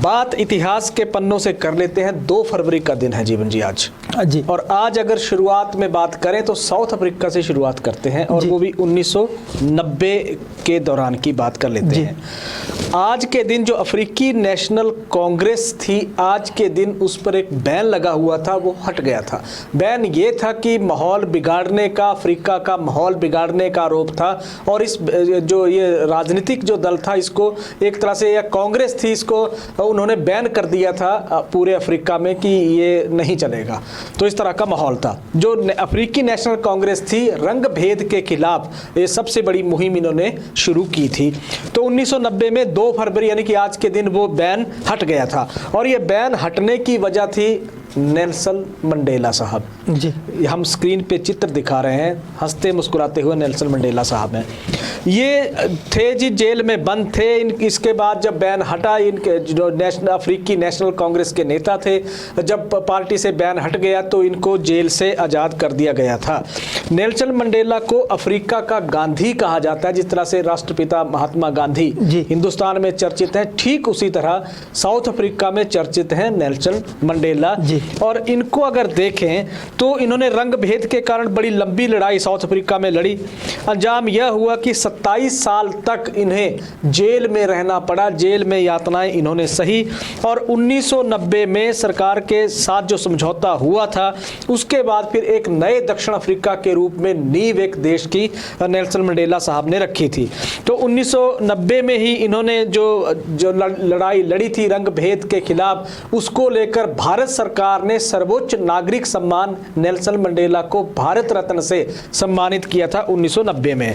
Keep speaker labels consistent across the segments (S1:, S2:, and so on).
S1: बात इतिहास के पन्नों से कर लेते हैं। 2 फरवरी का दिन है जीवन जी आज
S2: जी।
S1: और आज अगर शुरुआत में बात करें तो साउथ अफ्रीका से शुरुआत करते हैं और वो भी 1990 के दौरान की बात कर लेते हैं। आज के दिन जो अफ्रीकी नेशनल कांग्रेस थी, आज के दिन उस पर एक बैन लगा हुआ था, वो हट गया था। बैन ये था कि माहौल बिगाड़ने का, अफ्रीका का माहौल बिगाड़ने का आरोप था और इस जो ये राजनीतिक जो दल था इसको एक तरह से, या कांग्रेस थी, इसको उन्होंने बैन कर दिया था पूरे अफ्रीका में कि ये नहीं चलेगा। तो इस तरह का माहौल था। जो अफ्रीकी नेशनल कांग्रेस थी, रंग भेद के खिलाफ ये सबसे बड़ी मुहिम इन्होंने शुरू की थी। तो 1990 में 2 फरवरी यानी कि आज के दिन वो बैन हट गया था और ये बैन हटने की वजह थी नेल्सन मंडेला साहब
S2: जी।
S1: हम स्क्रीन पे चित्र दिखा रहे हैं, हंसते मुस्कुराते हुए नेल्सन मंडेला साहब हैं। ये थे जी, जेल में बंद थे। इसके बाद जब बैन हटा, इनके जो अफ्रीकी नेशनल कांग्रेस के नेता थे, जब पार्टी से बैन हट गया तो इनको जेल से आज़ाद कर दिया गया था। नेल्सन मंडेला को अफ्रीका का गांधी कहा जाता है। जिस तरह से राष्ट्रपिता महात्मा गांधी हिंदुस्तान में चर्चित हैं, ठीक उसी तरह साउथ अफ्रीका में चर्चित हैं नेल्सन मंडेला। और इनको अगर देखें तो इन्होंने रंग भेद के कारण बड़ी लंबी लड़ाई साउथ अफ्रीका में लड़ी। अंजाम यह हुआ कि 27 साल तक इन्हें जेल में रहना पड़ा, जेल में यातनाएं इन्होंने सही। और 1990 में सरकार के साथ जो समझौता हुआ था, उसके बाद फिर एक नए दक्षिण अफ्रीका के रूप में नींव एक देश की नेल्सन मंडेला साहब ने रखी थी। तो 1990 में ही इन्होंने जो लड़ाई लड़ी थी रंग भेद के खिलाफ, उसको लेकर भारत सरकार ने सर्वोच्च नागरिक सम्मान नेल्सन मंडेला को भारत रत्न से सम्मानित किया था 1990 में।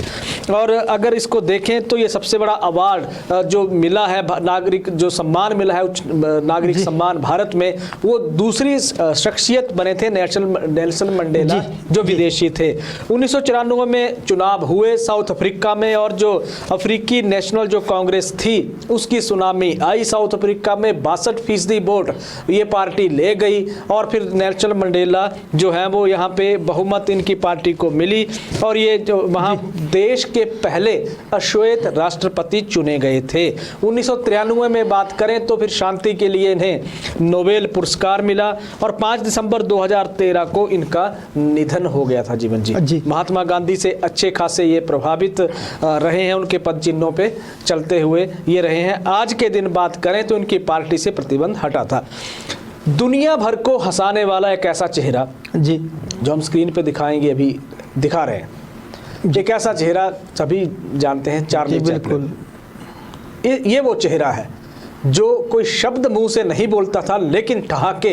S1: और अगर इसको देखें तो ये सबसे बड़ा अवार्ड जो मिला है, नागरिक जो सम्मान मिला है, उच्च नागरिक सम्मान भारत में, वो दूसरी शख्सियत बने थे नेल्सन मंडेला जो विदेशी थे। 1994 में चुनाव हुए साउथ अफ्रीका में और जो अफ्रीकी नेशनल जो कांग्रेस थी उसकी सुनामी आई साउथ अफ्रीका में। 62% वोट ये पार्टी ले गई और फिर नेल्सन मंडेला जो है वो यहाँ पे बहुमत इनकी पार्टी को मिली और ये जो वहाँ देश के पहले अश्वेत राष्ट्रपति चुने गए थे। 1993 में बात करें तो फिर शांति के लिए इन्हें नोबेल पुरस्कार मिला और 5 दिसंबर 2013 को इनका निधन हो गया था जीवन जी। महात्मा गांधी से अच्छे खासे ये प्रभावित रहे हैं, उनके पद चिन्हों पे चलते हुए ये रहे हैं। आज के दिन बात करें तो इनकी पार्टी से प्रतिबंध हटा था। दुनिया भर को हंसाने वाला एक ऐसा चेहरा जी जो हम स्क्रीन पे दिखाएंगे, अभी दिखा रहे हैं, एक ऐसा चेहरा सभी जानते हैं, चार्ली चैपलिन। ये वो चेहरा है जो कोई शब्द मुंह से नहीं बोलता था, लेकिन ठहाके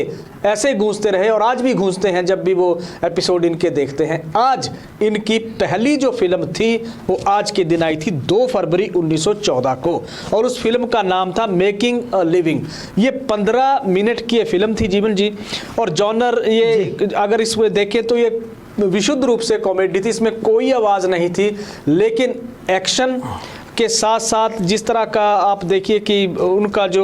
S1: ऐसे गूंजते रहे और आज भी गूंजते हैं जब भी वो एपिसोड इनके देखते हैं। आज इनकी पहली जो फिल्म थी वो आज के दिन आई थी 2 फरवरी 1914 को और उस फिल्म का नाम था मेकिंग अ लिविंग। ये 15 मिनट की फिल्म थी जीवन जी और जॉनर ये अगर इसमें देखें तो ये विशुद्ध रूप से कॉमेडी थी, इसमें कोई आवाज़ नहीं थी, लेकिन एक्शन के साथ साथ जिस तरह का आप देखिए कि उनका जो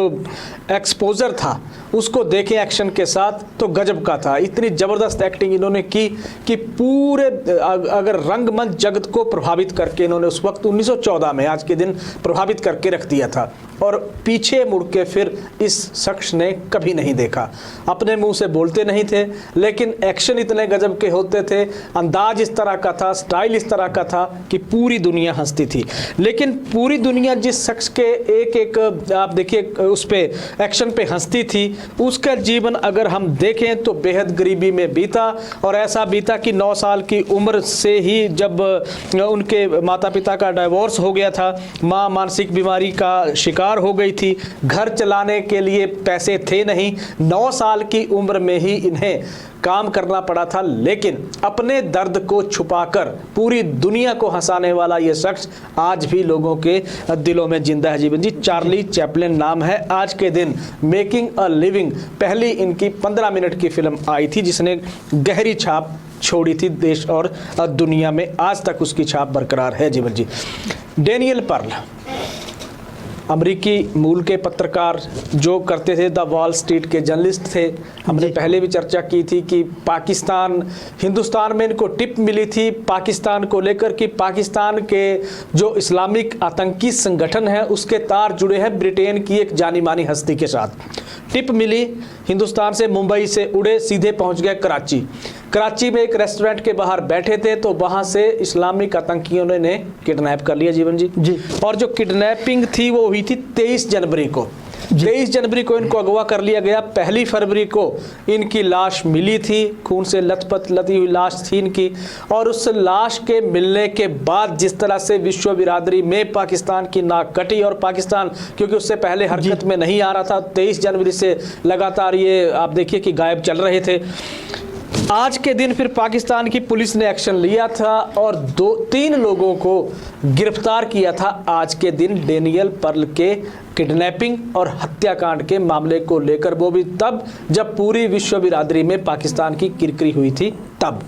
S1: एक्सपोजर था उसको देखें एक्शन के साथ तो गजब का था। इतनी ज़बरदस्त एक्टिंग इन्होंने की कि पूरे अगर रंगमंच जगत को प्रभावित करके इन्होंने उस वक्त 1914 में आज के दिन प्रभावित करके रख दिया था और पीछे मुड़ के फिर इस शख्स ने कभी नहीं देखा। अपने मुंह से बोलते नहीं थे, लेकिन एक्शन इतने गजब के होते थे, अंदाज इस तरह का था, स्टाइल इस तरह का था कि पूरी दुनिया हंसती थी। लेकिन पूरी दुनिया जिस शख्स के एक एक आप देखिए उस पे एक्शन पे हंसती थी, उसका जीवन अगर हम देखें तो बेहद गरीबी में बीता और ऐसा बीता कि 9 साल की उम्र से ही जब उनके माता पिता का डाइवोर्स हो गया था, माँ मानसिक बीमारी का शिकार हो गई थी, घर चलाने के लिए पैसे थे नहीं, 9 साल की उम्र में ही इन्हें काम करना पड़ा था, लेकिन अपने दर्द को छुपाकर पूरी दुनिया को हंसाने वाला ये शख्स आज भी लोगों के दिलों में जिंदा है जीवन जी। चार्ली चैपलिन नाम है। आज के दिन मेकिंग अ लिविंग पहली इनकी 15 मिनट की फिल्म आई थी जिसने गहरी छाप छोड़ी थी देश और दुनिया में। आज तक उसकी छाप बरकरार है जीवन जी। डेनियल पर्ल अमेरिकी मूल के पत्रकार जो करते थे, द वॉल स्ट्रीट के जर्नलिस्ट थे। हमने पहले भी चर्चा की थी कि पाकिस्तान, हिंदुस्तान में इनको टिप मिली थी पाकिस्तान को लेकर कि पाकिस्तान के जो इस्लामिक आतंकी संगठन है उसके तार जुड़े हैं ब्रिटेन की एक जानी मानी हस्ती के साथ। टिप मिली हिंदुस्तान से, मुंबई से उड़े, सीधे पहुंच गए कराची। कराची में एक रेस्टोरेंट के बाहर बैठे थे तो वहां से इस्लामिक आतंकियों ने किडनैप कर लिया जीवन जी। और जो किडनैपिंग थी वो हुई थी 23 जनवरी को। 23 जनवरी को इनको अगवा कर लिया गया। 1 फरवरी को इनकी लाश मिली थी, खून से लथपथ लती हुई लाश थी इनकी। और उस लाश के मिलने के बाद जिस तरह से विश्व बिरादरी में पाकिस्तान की नाक कटी, और पाकिस्तान क्योंकि उससे पहले हरकत में नहीं आ रहा था, 23 जनवरी से लगातार ये आप देखिए कि गायब चल रहे थे। आज के दिन फिर पाकिस्तान की पुलिस ने एक्शन लिया था और 2-3 लोगों को गिरफ्तार किया था आज के दिन डेनियल पर्ल के किडनैपिंग और हत्याकांड के मामले को लेकर, वो भी तब जब पूरी विश्व बिरादरी में पाकिस्तान की किरकिरी हुई थी तब।